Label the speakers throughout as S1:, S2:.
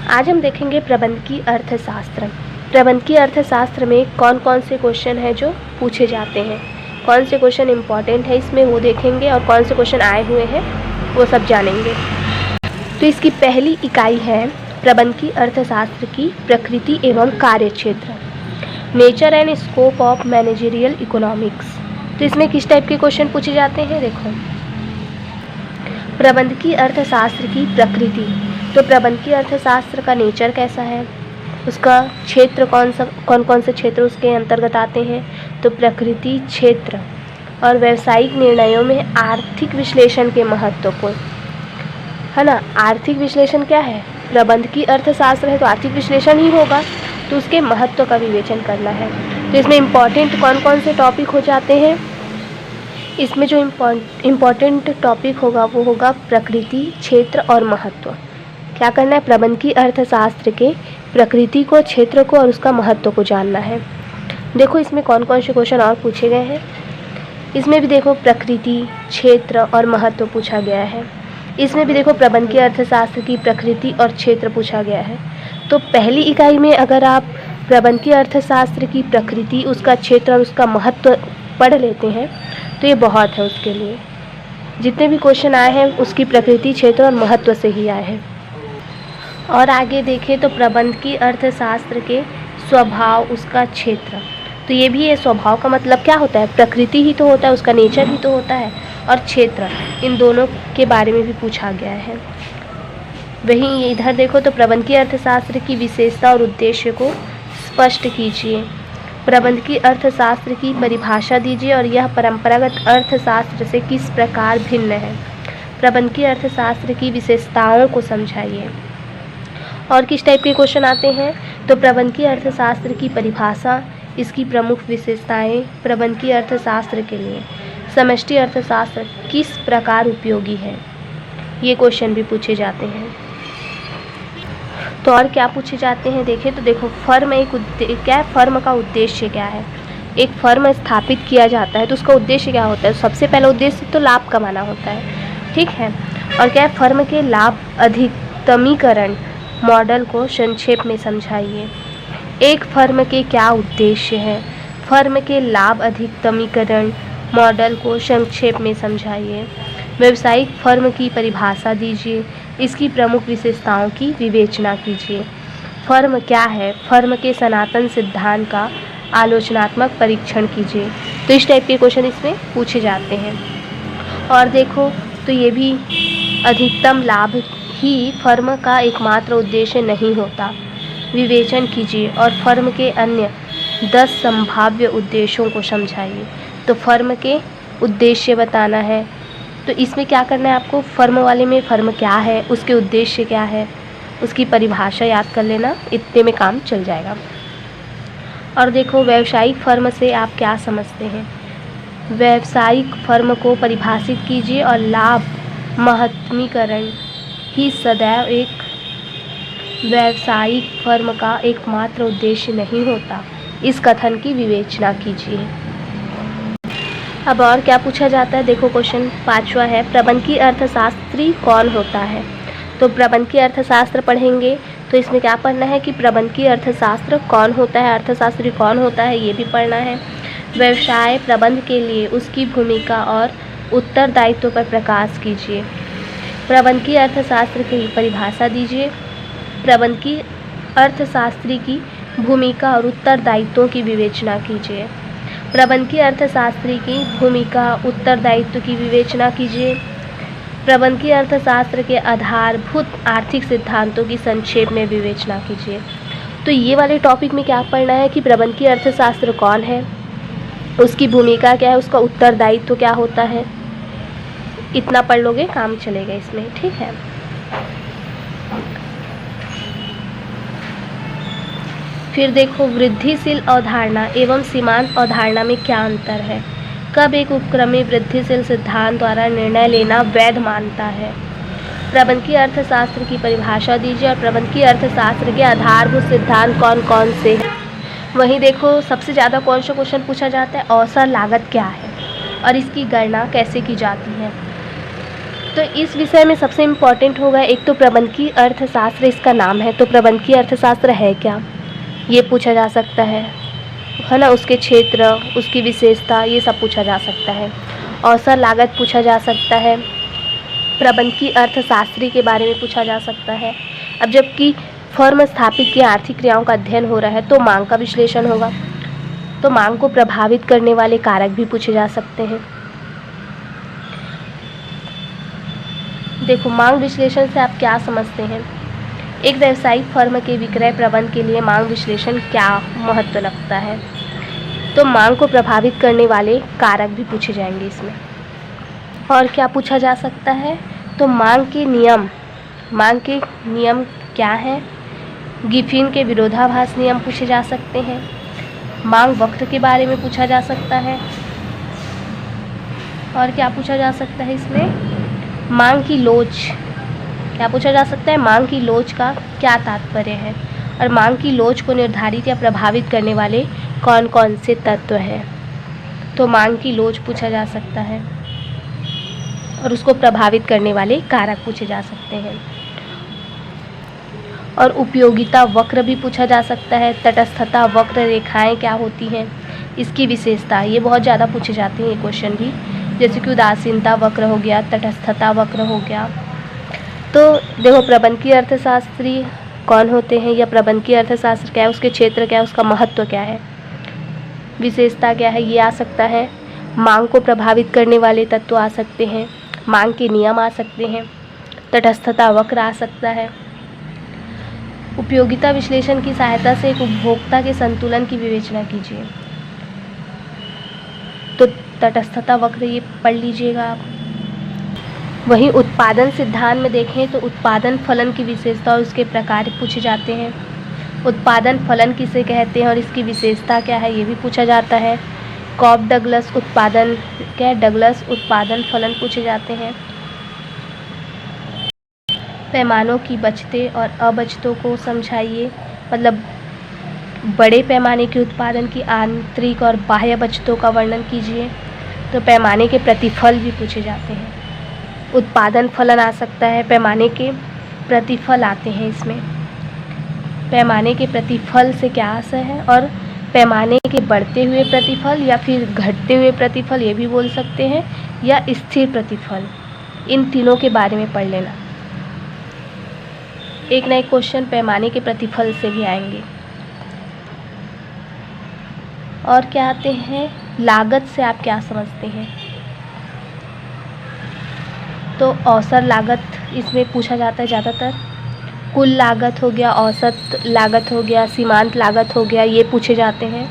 S1: आज हम देखेंगे प्रबंधकीय अर्थशास्त्र। प्रबंधकीय अर्थशास्त्र में कौन कौन से क्वेश्चन हैं जो पूछे जाते हैं, कौन से क्वेश्चन इम्पॉर्टेंट है इसमें वो देखेंगे और कौन से क्वेश्चन आए हुए हैं वो सब जानेंगे। तो इसकी पहली इकाई है प्रबंधकीय अर्थशास्त्र की प्रकृति एवं कार्यक्षेत्र, nature and scope of managerial economics. तो इसमें किस टाइप के क्वेश्चन पूछे जाते हैं, देखो प्रबंधकीय अर्थशास्त्र की प्रकृति। तो प्रबंधकीय अर्थशास्त्र का नेचर कैसा है, उसका क्षेत्र कौन कौन से क्षेत्र उसके अंतर्गत आते हैं। तो प्रकृति, क्षेत्र और व्यावसायिक निर्णयों में आर्थिक विश्लेषण के महत्व को, है ना। आर्थिक विश्लेषण क्या है, प्रबंधकीय अर्थशास्त्र है तो आर्थिक विश्लेषण ही होगा, तो उसके महत्व का विवेचन करना है। तो इसमें इम्पॉर्टेंट कौन कौन से टॉपिक हो जाते हैं, इसमें जो इम्पॉर्टेंट टॉपिक होगा वो होगा प्रकृति, क्षेत्र और महत्व। क्या करना है, प्रबंधकीय अर्थशास्त्र के प्रकृति को, क्षेत्र को और उसका महत्व को जानना है। देखो इसमें कौन कौन से क्वेश्चन और पूछे गए हैं, इसमें भी देखो प्रकृति, क्षेत्र और महत्व पूछा गया है। इसमें भी देखो प्रबंधकीय अर्थशास्त्र की प्रकृति और क्षेत्र पूछा गया है। तो पहली इकाई में अगर आप प्रबंधकीय अर्थशास्त्र की प्रकृति, उसका क्षेत्र और उसका महत्व पढ़ लेते हैं तो ये बहुत है उसके लिए। जितने भी क्वेश्चन आए हैं उसकी प्रकृति, क्षेत्र और महत्व से ही आए हैं। और आगे देखें तो प्रबंधकीय अर्थशास्त्र के स्वभाव, उसका क्षेत्र। तो ये भी है, स्वभाव का मतलब क्या होता है, प्रकृति ही तो होता है, उसका नेचर ही तो होता है, और क्षेत्र, इन दोनों के बारे में भी पूछा गया है। वहीं इधर देखो तो प्रबंधकीय अर्थशास्त्र की विशेषता और उद्देश्य को स्पष्ट कीजिए। प्रबंधकीय अर्थशास्त्र की परिभाषा दीजिए और यह परंपरागत अर्थशास्त्र से किस प्रकार भिन्न है। प्रबंधकीय अर्थशास्त्र की विशेषताओं को समझाइए। और किस टाइप के क्वेश्चन आते हैं, तो प्रबंधकीय अर्थशास्त्र की परिभाषा, इसकी प्रमुख विशेषताएं, प्रबंधकीय अर्थशास्त्र के लिए समष्टि अर्थशास्त्र किस प्रकार उपयोगी है, ये क्वेश्चन भी पूछे जाते हैं। तो और क्या पूछे जाते हैं देखें तो देखो फर्म फर्म का उद्देश्य क्या है। एक फर्म स्थापित किया जाता है तो उसका उद्देश्य क्या होता है, सबसे पहला उद्देश्य तो लाभ कमाना होता है, ठीक है। और क्या है, फर्म के लाभ अधिकतमीकरण मॉडल को संक्षेप में समझाइए। एक फर्म के क्या उद्देश्य है, फर्म के लाभ अधिकतमीकरण मॉडल को संक्षेप में समझाइए। व्यावसायिक फर्म की परिभाषा दीजिए, इसकी प्रमुख विशेषताओं की विवेचना कीजिए। फर्म क्या है, फर्म के सनातन सिद्धांत का आलोचनात्मक परीक्षण कीजिए। तो इस टाइप के क्वेश्चन इसमें पूछे जाते हैं। और देखो तो ये भी अधिकतम लाभ ही फर्म का एकमात्र उद्देश्य नहीं होता, विवेचन कीजिए और फर्म के अन्य 10 संभाव्य उद्देश्यों को समझाइए। तो फर्म के उद्देश्य बताना है, तो इसमें क्या करना है आपको, फर्म वाले में फर्म क्या है, उसके उद्देश्य क्या है, उसकी परिभाषा याद कर लेना, इतने में काम चल जाएगा। और देखो व्यावसायिक फर्म से आप क्या समझते हैं। व्यावसायिक फर्म को परिभाषित कीजिए और लाभ महत्मीकरण ही सदैव एक व्यावसायिक फर्म का एकमात्र उद्देश्य नहीं होता, इस कथन की विवेचना कीजिए। अब और क्या पूछा जाता है, देखो क्वेश्चन 5वां है प्रबंधकीय अर्थशास्त्री कौन होता है। तो प्रबंधकीय अर्थशास्त्र पढ़ेंगे तो इसमें क्या पढ़ना है कि प्रबंधकीय अर्थशास्त्र कौन होता है, अर्थशास्त्री कौन होता है, ये भी पढ़ना है। व्यवसाय प्रबंध के लिए उसकी भूमिका और उत्तरदायित्व पर प्रकाश कीजिए। प्रबंधकीय अर्थशास्त्र की परिभाषा दीजिए। प्रबंधकीय अर्थशास्त्री की भूमिका और उत्तरदायित्वों की विवेचना कीजिए। प्रबंधकीय अर्थशास्त्री की भूमिका, उत्तरदायित्व की विवेचना कीजिए। प्रबंधकीय अर्थशास्त्र के आधारभूत आर्थिक सिद्धांतों की संक्षेप में विवेचना कीजिए। तो ये वाले टॉपिक में क्या पढ़ना है कि प्रबंधकीय अर्थशास्त्र कौन है, उसकी भूमिका क्या है, उसका उत्तरदायित्व क्या होता है, इतना पढ़ लोगे काम चलेगा इसमें, ठीक है। फिर देखो वृद्धिशील अवधारणा एवं सीमांत अवधारणा में क्या अंतर है। कब एक उपक्रमी वृद्धिशील सिद्धांत द्वारा निर्णय लेना वैध मानता है। प्रबंधकीय अर्थशास्त्र की परिभाषा दीजिए और प्रबंधकीय अर्थशास्त्र के आधारभूत सिद्धांत कौन कौन से हैं। वहीं देखो सबसे ज़्यादा कौन सा क्वेश्चन पूछा जाता है, औसत लागत क्या है और इसकी गणना कैसे की जाती है। तो इस विषय में सबसे इम्पॉर्टेंट होगा एक तो प्रबंधकीय अर्थशास्त्र इसका नाम है, तो प्रबंधकीय अर्थशास्त्र है क्या, ये पूछा जा सकता है ना। उसके क्षेत्र, उसकी विशेषता, ये सब पूछा जा सकता है। औसत लागत पूछा जा सकता है, प्रबंधकीय अर्थशास्त्री के बारे में पूछा जा सकता है। अब जबकि फर्म स्थापित की आर्थिक क्रियाओं का अध्ययन हो रहा है तो मांग का विश्लेषण होगा, तो मांग को प्रभावित करने वाले कारक भी पूछे जा सकते हैं। देखो, मांग विश्लेषण से आप क्या समझते हैं? एक व्यावसायिक फर्म के विक्रय प्रबंध के लिए मांग विश्लेषण क्या महत्व लगता है? तो मांग को प्रभावित करने वाले कारक भी पूछे जाएंगे इसमें। और क्या पूछा जा सकता है? तो मांग के नियम क्या हैं? गिफिन के विरोधाभास नियम पूछे जा सकते हैं। मांग वक्र के बारे में पूछा जा सकता है। और क्या पूछा जा सकता है इसमें? मांग की लोच, क्या पूछा जा सकता है? मांग की लोच का क्या तात्पर्य है, और मांग की लोच को निर्धारित या प्रभावित करने वाले कौन कौन से तत्व हैं? तो मांग की लोच पूछा जा सकता है और उसको प्रभावित करने वाले कारक पूछे जा सकते हैं। और उपयोगिता वक्र भी पूछा जा सकता है। तटस्थता वक्र रेखाएं क्या होती हैं, इसकी विशेषता, ये बहुत ज़्यादा पूछे जाते हैं ये क्वेश्चन भी, जैसे कि उदासीनता वक्र हो गया, तटस्थता वक्र हो गया। तो देखो, प्रबंधकीय अर्थशास्त्री कौन होते हैं या प्रबंधकीय अर्थशास्त्र क्या है, उसके क्षेत्र क्या है, उसका महत्व क्या है, विशेषता क्या है, ये आ सकता है। मांग को प्रभावित करने वाले तत्व आ सकते हैं, मांग के नियम आ सकते हैं, तटस्थता वक्र आ सकता है। उपयोगिता विश्लेषण की सहायता से एक उपभोक्ता के संतुलन की विवेचना कीजिए, तो तटस्थता वक्र ये पढ़ लीजिएगा आप। वहीं उत्पादन सिद्धांत में देखें तो उत्पादन फलन की विशेषता और उसके प्रकार पूछे जाते हैं। उत्पादन फलन किसे कहते हैं और इसकी विशेषता क्या है, ये भी पूछा जाता है। कॉब डगलस उत्पादन क्या है, डगलस उत्पादन फलन पूछे जाते हैं। पैमानों की बचतें और अबचतों को समझाइए, मतलब बड़े पैमाने के उत्पादन की आंतरिक और बाह्य बचतों का वर्णन कीजिए। तो पैमाने के प्रतिफल भी पूछे जाते हैं। उत्पादन फलन आ सकता है, पैमाने के प्रतिफल आते हैं इसमें। पैमाने के प्रतिफल से क्या आशय है, और पैमाने के बढ़ते हुए प्रतिफल या फिर घटते हुए प्रतिफल ये भी बोल सकते हैं, या स्थिर प्रतिफल, इन तीनों के बारे में पढ़ लेना। एक नए क्वेश्चन पैमाने के प्रतिफल से भी आएंगे। और क्या आते हैं, लागत से आप क्या समझते हैं? तो औसत लागत इसमें पूछा जाता है ज़्यादातर। कुल लागत हो गया, औसत लागत हो गया, सीमांत लागत हो गया, ये पूछे जाते हैं।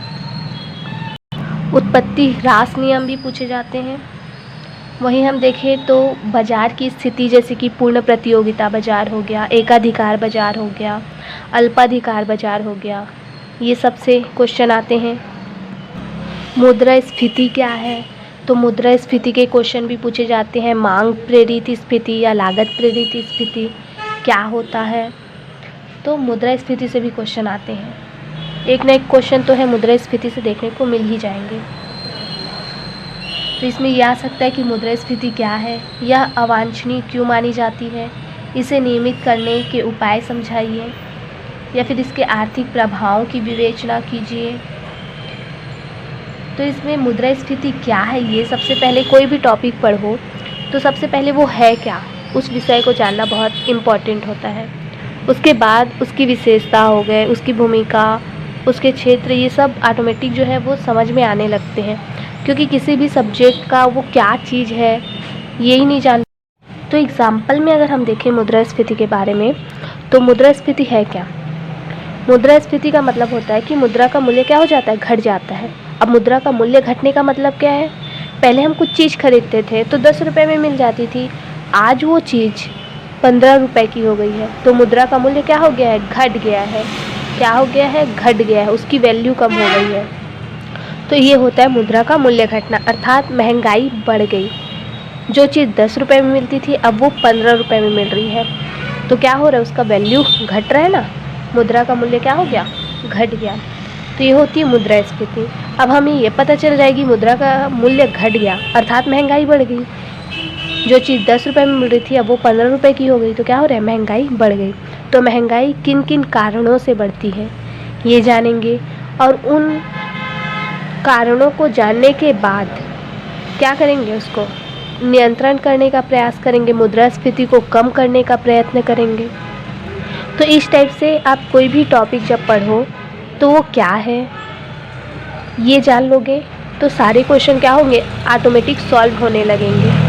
S1: उत्पत्ति ह्रास नियम भी पूछे जाते हैं। वहीं हम देखें तो बाज़ार की स्थिति, जैसे कि पूर्ण प्रतियोगिता बाज़ार हो गया, एकाधिकार बाज़ार हो गया, अल्पाधिकार बाज़ार हो गया, ये सबसे क्वेश्चन आते हैं। मुद्रास्फीति क्या है, तो मुद्रास्फीति के क्वेश्चन भी पूछे जाते हैं। मांग प्रेरित स्फीति या लागत प्रेरित स्फीति क्या होता है, तो मुद्रास्फीति से भी क्वेश्चन आते हैं। एक न एक क्वेश्चन तो है मुद्रास्फीति से देखने को मिल ही जाएंगे। तो इसमें यह आ सकता है कि मुद्रास्फीति क्या है, यह अवांछनीय क्यों मानी जाती है, इसे नियमित करने के उपाय समझाइए, या फिर इसके आर्थिक प्रभावों की विवेचना कीजिए। तो इसमें मुद्रास्फीति क्या है, ये सबसे पहले कोई भी टॉपिक पढ़ो तो सबसे पहले वो है क्या, उस विषय को जानना बहुत इम्पॉर्टेंट होता है। उसके बाद उसकी विशेषता हो गए, उसकी भूमिका, उसके क्षेत्र, ये सब ऑटोमेटिक जो है वो समझ में आने लगते हैं, क्योंकि किसी भी सब्जेक्ट का वो क्या चीज़ है यही नहीं जान। तो एग्ज़ाम्पल में अगर हम देखें मुद्रास्फीति के बारे में, तो मुद्रास्फीति है क्या? मुद्रास्फीति का मतलब होता है कि मुद्रा का मूल्य क्या हो जाता है, घट जाता है। अब मुद्रा का मूल्य घटने का मतलब क्या है, पहले हम कुछ चीज़ खरीदते थे तो 10 रुपये में मिल जाती थी, आज वो चीज़ 15 रुपये की हो गई है, तो मुद्रा का मूल्य क्या हो गया है, घट गया है। क्या हो गया है, घट गया है, उसकी वैल्यू कम हो गई है। तो ये होता है मुद्रा का मूल्य घटना, अर्थात महंगाई बढ़ गई। जो चीज़ 10 रुपये में मिलती थी अब वो 15 रुपये में मिल रही है, तो क्या हो रहा है, उसका वैल्यू घट रहा है ना, मुद्रा का मूल्य क्या हो गया, घट गया। तो ये होती है मुद्रास्फीति। अब हमें ये पता चल जाएगी मुद्रा का मूल्य घट गया अर्थात महंगाई बढ़ गई, जो चीज़ 10 रुपये में मिल रही थी अब वो 15 रुपये की हो गई, तो क्या हो रहा है, महंगाई बढ़ गई। तो महंगाई किन किन कारणों से बढ़ती है ये जानेंगे, और उन कारणों को जानने के बाद क्या करेंगे, उसको नियंत्रण करने का प्रयास करेंगे, मुद्रास्फीति को कम करने का प्रयत्न करेंगे। तो इस टाइप से आप कोई भी टॉपिक जब पढ़ो तो वो क्या है ये जान लोगे तो सारे क्वेश्चन क्या होंगे, ऑटोमेटिक सॉल्व होने लगेंगे।